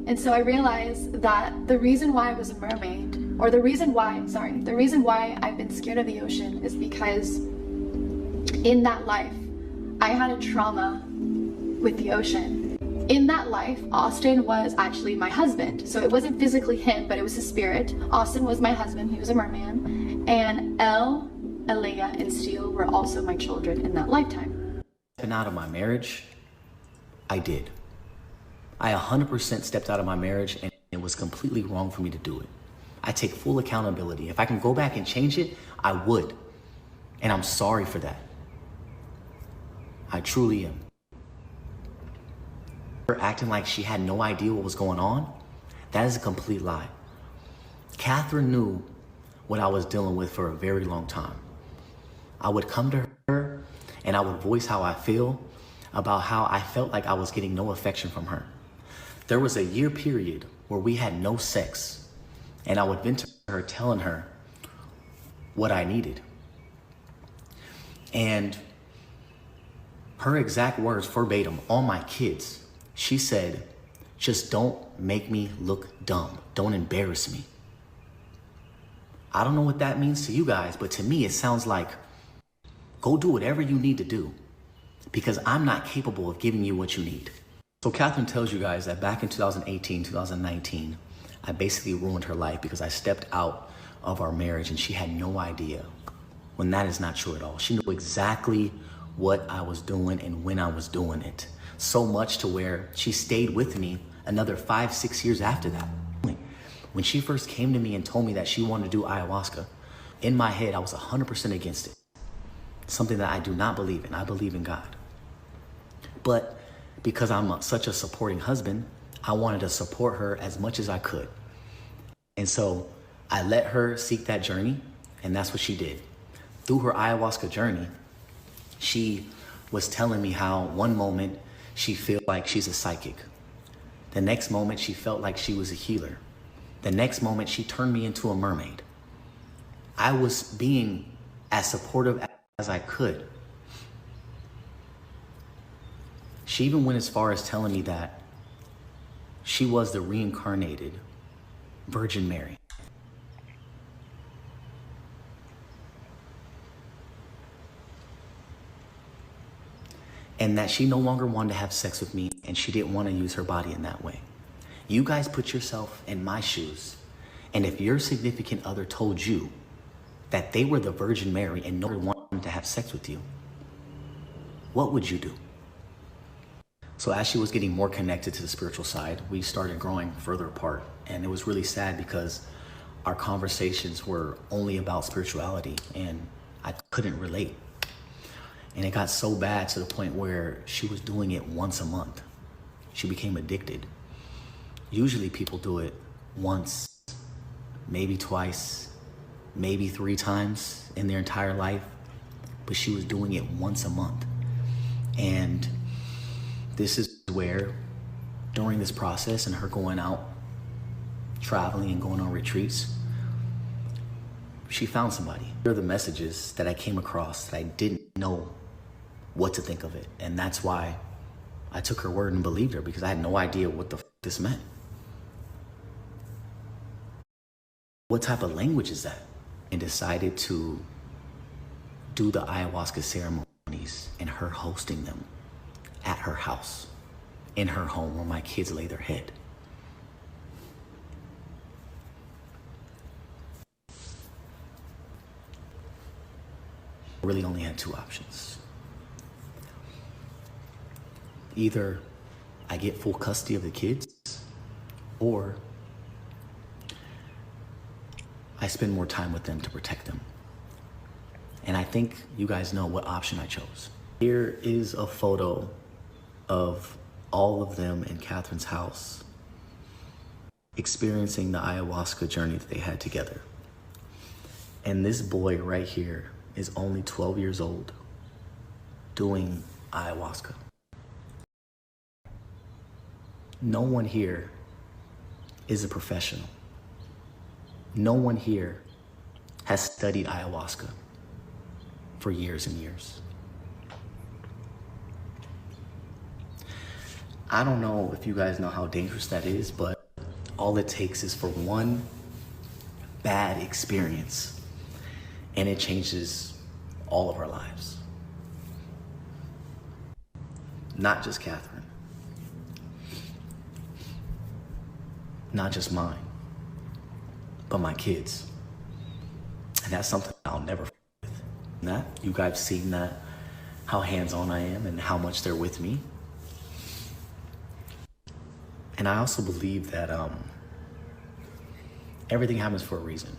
And so I realized that the reason why I was a mermaid, or the reason why I've been scared of the ocean is because in that life, I had a trauma with the ocean. In that life, Austin was actually my husband. So it wasn't physically him, but it was his spirit. Austin was my husband, he was a merman. And Elle, Alea, and Steele were also my children in that lifetime. Stepping out of my marriage, I did. I 100% stepped out of my marriage, and it was completely wrong for me to do it. I take full accountability. If I can go back and change it, I would. And I'm sorry for that. I truly am. Her acting like she had no idea what was going on, that is a complete lie. Catherine knew what I was dealing with for a very long time. I would come to her and I would voice how I feel about how I felt like I was getting no affection from her. There was a year period where we had no sex, and I would vent to her telling her what I needed. And her exact words verbatim on my kids, she said, "Just don't make me look dumb. Don't embarrass me." I don't know what that means to you guys, but to me, it sounds like, go do whatever you need to do because I'm not capable of giving you what you need. So Catherine tells you guys that back in 2018, 2019, I basically ruined her life because I stepped out of our marriage and she had no idea, when that is not true at all. She knew exactly what I was doing and when I was doing it. So much to where she stayed with me another 5-6 years after that. When she first came to me and told me that she wanted to do ayahuasca, in my head, I was 100% against it. Something that I do not believe in. I believe in God. But because I'm such a supporting husband, I wanted to support her as much as I could. And so I let her seek that journey, and that's what she did. Through her ayahuasca journey, she was telling me how one moment she felt like she's a psychic. The next moment she felt like she was a healer. The next moment she turned me into a mermaid. I was being as supportive as I could. She even went as far as telling me that she was the reincarnated Virgin Mary. And that she no longer wanted to have sex with me and she didn't want to use her body in that way. You guys put yourself in my shoes, and if your significant other told you that they were the Virgin Mary and no one wanted to have sex with you, what would you do? So as she was getting more connected to the spiritual side, we started growing further apart. And it was really sad because our conversations were only about spirituality and I couldn't relate. And it got so bad to the point where she was doing it once a month. She became addicted. Usually people do it once, maybe twice, maybe 3 times in their entire life, but she was doing it once a month. And this is where, during this process and her going out, traveling and going on retreats, she found somebody. Here are the messages that I came across that I didn't know what to think of it. And that's why I took her word and believed her, because I had no idea what the this meant. What type of language is that? And decided to do the ayahuasca ceremonies and her hosting them at her house, in her home where my kids lay their head. I really only had 2 options. Either I get full custody of the kids, or I spend more time with them to protect them. And I think you guys know what option I chose. Here is a photo of all of them in Catherine's house experiencing the ayahuasca journey that they had together. And this boy right here is only 12 years old doing ayahuasca. No one here is a professional. No one here has studied ayahuasca for years and years. I don't know if you guys know how dangerous that is, but all it takes is for one bad experience and it changes all of our lives. Not just Catherine. Not just mine, but my kids. And that's something I'll never forget. That you guys seen that, how hands-on I am and how much they're with me. And I also believe that everything happens for a reason.